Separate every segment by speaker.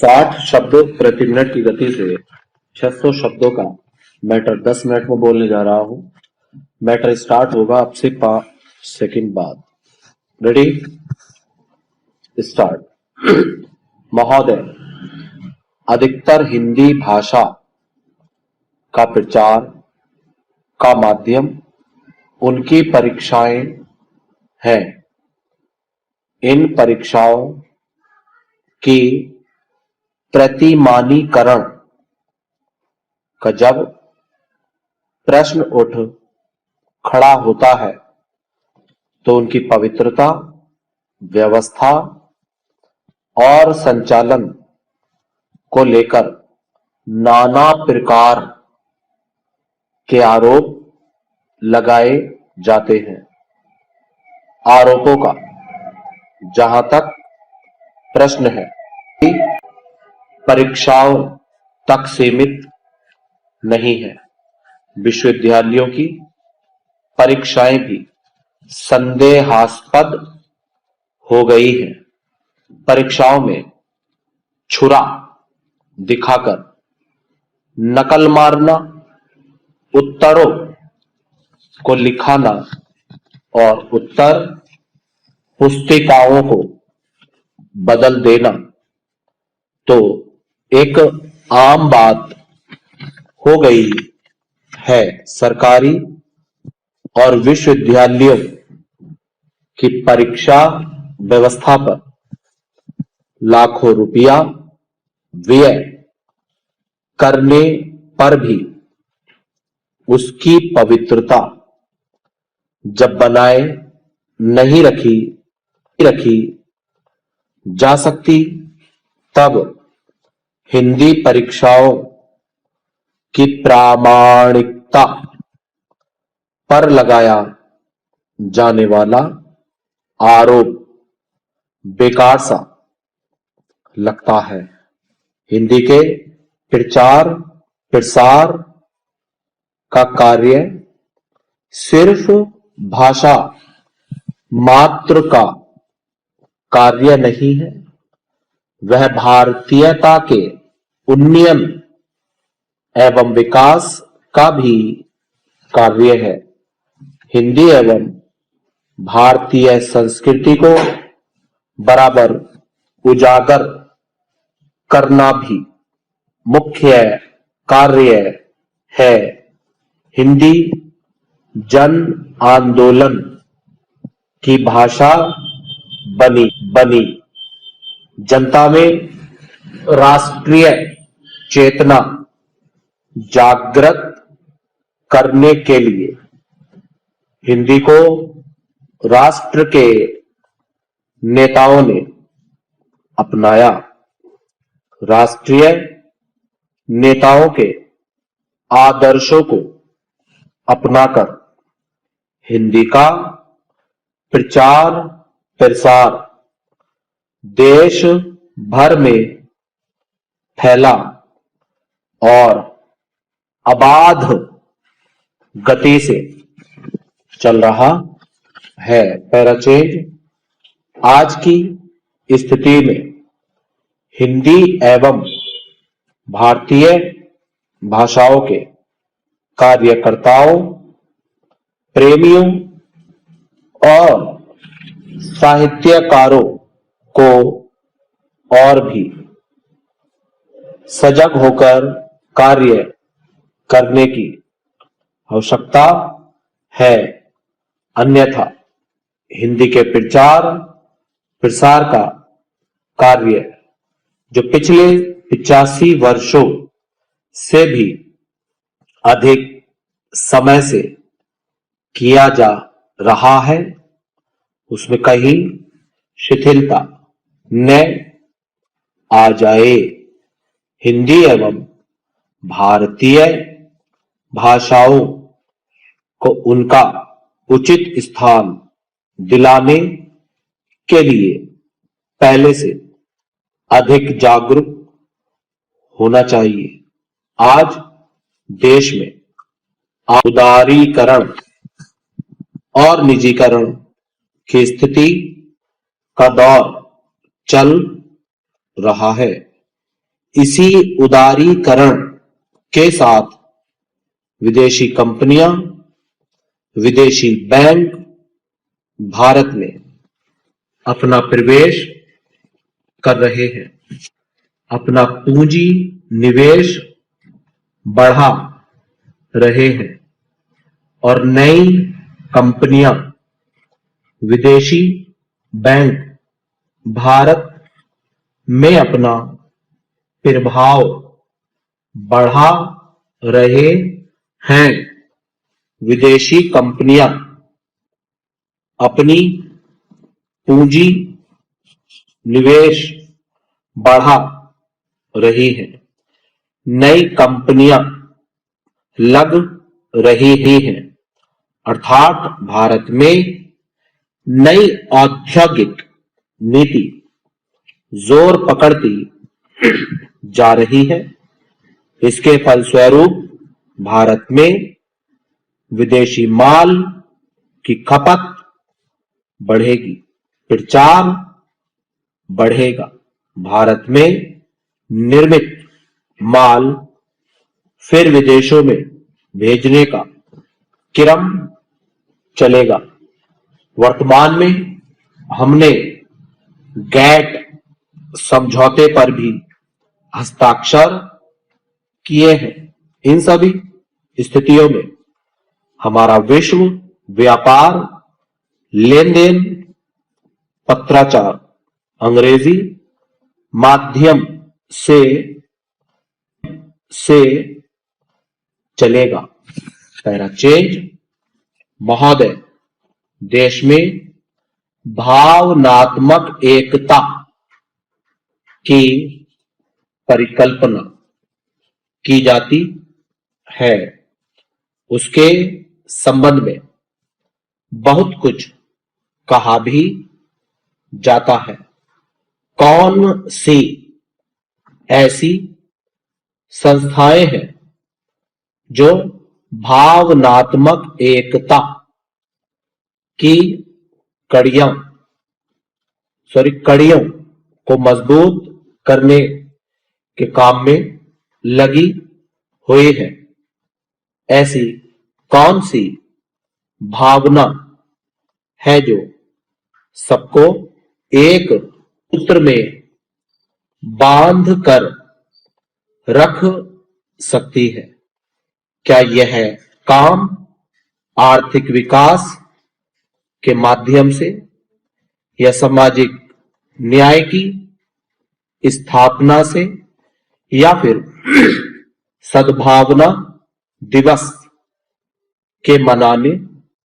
Speaker 1: साठ शब्द प्रति मिनट की गति से 600 शब्दों का मैटर 10 मिनट में बोलने जा रहा हूं। मैटर स्टार्ट होगा अब से 5 सेकंड बाद। Ready, start. महोदय, अधिकतर हिंदी भाषा का प्रचार का माध्यम उनकी परीक्षाएं हैं। इन परीक्षाओं की प्रतिमानीकरण का जब प्रश्न उठ खड़ा होता है तो उनकी पवित्रता, व्यवस्था और संचालन को लेकर नाना प्रकार के आरोप लगाए जाते हैं। आरोपों का जहां तक प्रश्न है, परीक्षाओं तक सीमित नहीं है। विश्वविद्यालयों की परीक्षाएं भी संदेहास्पद हो गई हैं। परीक्षाओं में छुरा दिखाकर नकल मारना, उत्तरों को लिखाना और उत्तर पुस्तिकाओं को बदल देना तो एक आम बात हो गई है। सरकारी और विश्वविद्यालयों की परीक्षा व्यवस्था पर लाखों रुपया व्यय करने पर भी उसकी पवित्रता जब बनाए नहीं रखी जा सकती, तब हिंदी परीक्षाओं की प्रामाणिकता पर लगाया जाने वाला आरोप बेकार सा लगता है। हिंदी के प्रचार प्रसार का कार्य सिर्फ भाषा मात्र का कार्य नहीं है, वह भारतीयता के उन्नयन एवं विकास का भी कार्य है। हिंदी एवं भारतीय संस्कृति को बराबर उजागर करना भी मुख्य कार्य है। हिंदी जन आंदोलन की भाषा बनी जनता में राष्ट्रीय चेतना जागृत करने के लिए हिंदी को राष्ट्र के नेताओं ने अपनाया। राष्ट्रीय नेताओं के आदर्शों को अपनाकर हिंदी का प्रचार प्रसार देश भर में फैला और अबाध गति से चल रहा है। पैराचेंज, आज की स्थिति में हिंदी एवं भारतीय भाषाओं के कार्यकर्ताओं, प्रेमियों और साहित्यकारों को और भी सजग होकर कार्य करने की आवश्यकता है। अन्यथा हिंदी के प्रचार प्रसार का कार्य जो पिछले 85 वर्षों से भी अधिक समय से किया जा रहा है, उसमें कहीं शिथिलता न आ जाए। हिंदी एवं भारतीय भाषाओं को उनका उचित स्थान दिलाने के लिए पहले से अधिक जागरूक होना चाहिए। आज देश में उदारीकरण और निजीकरण की स्थिति का दौर चल रहा है। इसी उदारीकरण के साथ विदेशी कंपनियां, विदेशी बैंक भारत में अपना प्रवेश कर रहे हैं, अपना पूंजी निवेश बढ़ा रहे हैं और नई कंपनियां, विदेशी बैंक भारत में अपना प्रभाव बढ़ा रहे हैं। विदेशी कंपनियां अपनी पूंजी निवेश बढ़ा रही हैं, नई कंपनियां लग रही हैं, अर्थात भारत में नई औद्योगिक नीति जोर पकड़ती जा रही है। इसके फलस्वरूप भारत में विदेशी माल की खपत बढ़ेगी, प्रचार बढ़ेगा, भारत में निर्मित माल फिर विदेशों में भेजने का क्रम चलेगा। वर्तमान में हमने गैट समझौते पर भी हस्ताक्षर किए हैं। इन सभी स्थितियों में हमारा विश्व व्यापार लेन देन पत्राचार अंग्रेजी माध्यम से चलेगा। पैरा चेंज महोदय, देश में भावनात्मक एकता की परिकल्पना की जाती है। उसके संबंध में बहुत कुछ कहा भी जाता है। कौन सी ऐसी संस्थाएं हैं जो भावनात्मक एकता की कड़ियों को मजबूत करने के काम में लगी हुई है? ऐसी कौन सी भावना है जो सबको एक सूत्र में बांध कर रख सकती है? क्या यह काम आर्थिक विकास के माध्यम से या सामाजिक न्याय की स्थापना से या फिर सद्भावना दिवस के मनाने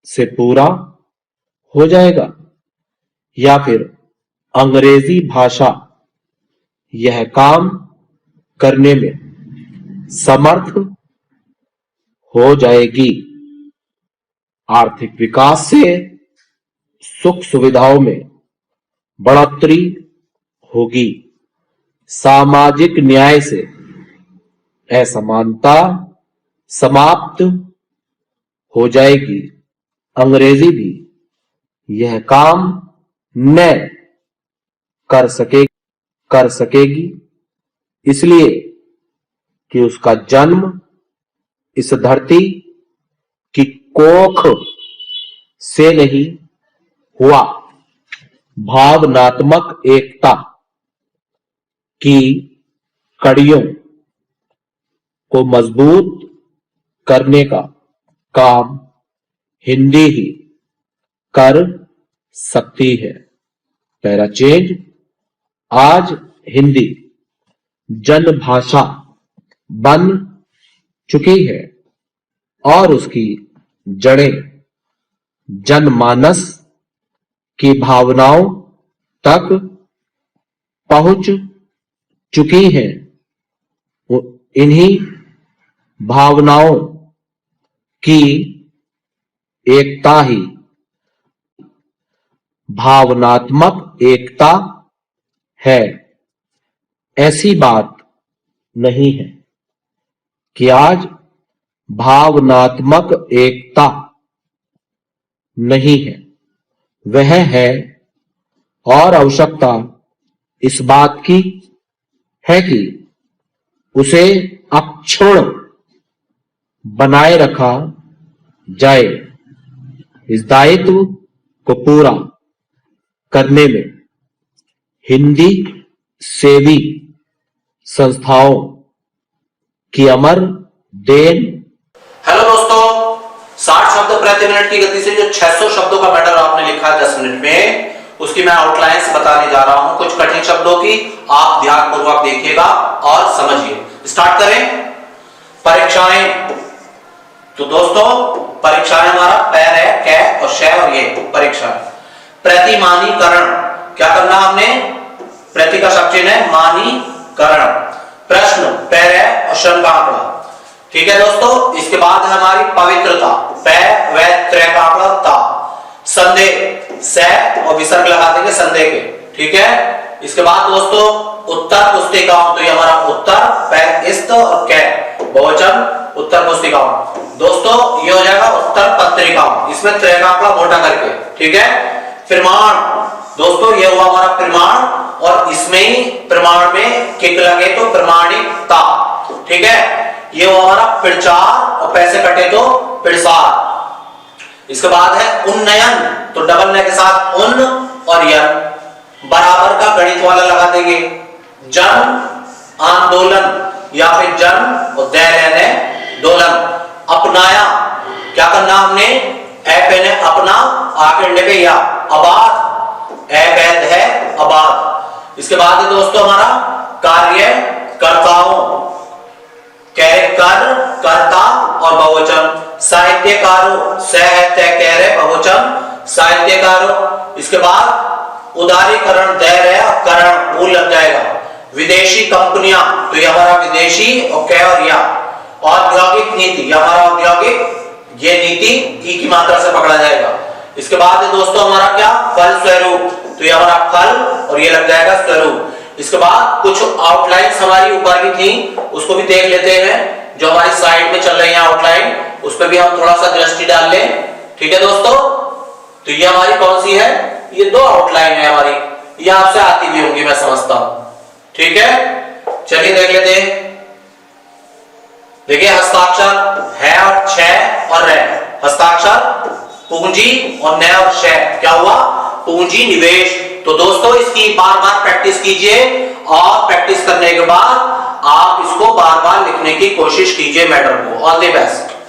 Speaker 1: से पूरा हो जाएगा, या फिर अंग्रेजी भाषा यह काम करने में समर्थ हो जाएगी? आर्थिक विकास से सुख सुविधाओं में बढ़ोतरी होगी, सामाजिक न्याय से असमानता समाप्त हो जाएगी, अंग्रेजी भी यह काम न कर सकेगी, इसलिए कि उसका जन्म इस धरती की कोख से नहीं हुआ। भावनात्मक एकता की कड़ियों को मजबूत करने का काम हिंदी ही कर सकती है। पैरा चेंज, आज हिंदी जन भाषा बन चुकी है और उसकी जड़ें जनमानस की भावनाओं तक पहुंच चुकी हैं। इन्हीं भावनाओं की एकता ही भावनात्मक एकता है। ऐसी बात नहीं है कि आज भावनात्मक एकता नहीं है, वह है और आवश्यकता इस बात की है कि उसे अक्षुण्ण बनाए रखा जाए। इस दायित्व को पूरा करने में हिंदी सेवी संस्थाओं की अमर देन। हेलो दोस्तों, 60 शब्द प्रति मिनट की गति से जो 600 शब्दों का मैटर आपने लिखा है 10 मिनट में, उसकी मैं आउटलाइंस बताने जा रहा हूं, कुछ कठिन शब्दों की। आप ध्यानपूर्वक देखिएगा और समझिए। स्टार्ट करें। परीक्षाएं। तो दोस्तों, परीक्षाएं हमारा पैर है, कै और शय और ये परीक्षा। प्रतिमानीकरण, क्या करना हमने? प्रति का शब्द चिन्ह है, मानीकरण। प्रश्न, पैर है और श्रम का आंकड़ा। ठीक है दोस्तों। इसके बाद है हमारी पवित्रता, पैर व त्रय का आंकड़ा ता। संदेह, सह और विसर्ग लगा देंगे संदेह के। ठीक है। इसके बाद दोस्तों उत्तर पुस्तिकाओं, तो ये हमारा उत्तर, पैर इस्त और कै बहुवचन उत्तर पुस्तिकाओं। दोस्तों ये हो जाएगा उत्तर पत्रिकाओं, इसमें त्रय का आंकड़ा मोटा करके। ठीक है। प्रमाण, दोस्तों ये हुआ हमारा प्रमाण और इसमें ही प्रमाण में किक लगे तो प्रमाणिकता। ठीक है। ये हुआ हमारा प्रचार और पैसे कटे तो प्रसार। इसके बाद है उन्नयन, तो डबल न के साथ उन और यन, बराबर का गणित वाला लगा देंगे। जन आंदोलन या फिर जन और दैर्य दोलन। अपनाया, क्या करना हमने? ए ने अपना, आके पे या। अबाध, अवैध है अबाध। इसके बाद है दोस्तों हमारा कार्यकर्ताओं, कर, कर्ता और बहुवचन। साहित्यकारों, साहित्यकार बहुवचन साहित्यकारों। इसके बाद उदारीकरण, दैर्य और करण वो लग जाएगा। विदेशी कंपनियां, तो ये हमारा विदेशी और कै और या। औद्योगिक नीति, ये हमारा औद्योगिक, ये नीति ई की मात्रा से पकड़ा जाएगा। इसके बाद है दोस्तों हमारा क्या? फल स्वरूप, तो ये हमारा फल और ये लग जाएगा स्वरूप। इसके बाद कुछ आउटलाइंस हमारी ऊपर की थी, उसको भी देख लेते हैं, जो हमारी साइड में चल रही है आउटलाइन, उस पर भी हम थोड़ा सा दृष्टि डाल लें। ठीक है दोस्तों। तो ये हमारी कौन सी है? ये दो आउटलाइन है हमारी, ये आपसे आती भी होंगी मैं समझता हूं। ठीक है। चलिए देख लेते हैं। देखिए हस्ताक्षर है और छ और रे। हस्ताक्षर पूंजी और न और श, क्या हुआ? पूंजी निवेश। तो दोस्तों इसकी बार बार प्रैक्टिस कीजिए और प्रैक्टिस करने के बाद आप इसको बार बार लिखने की कोशिश कीजिए मैटर को। All the best.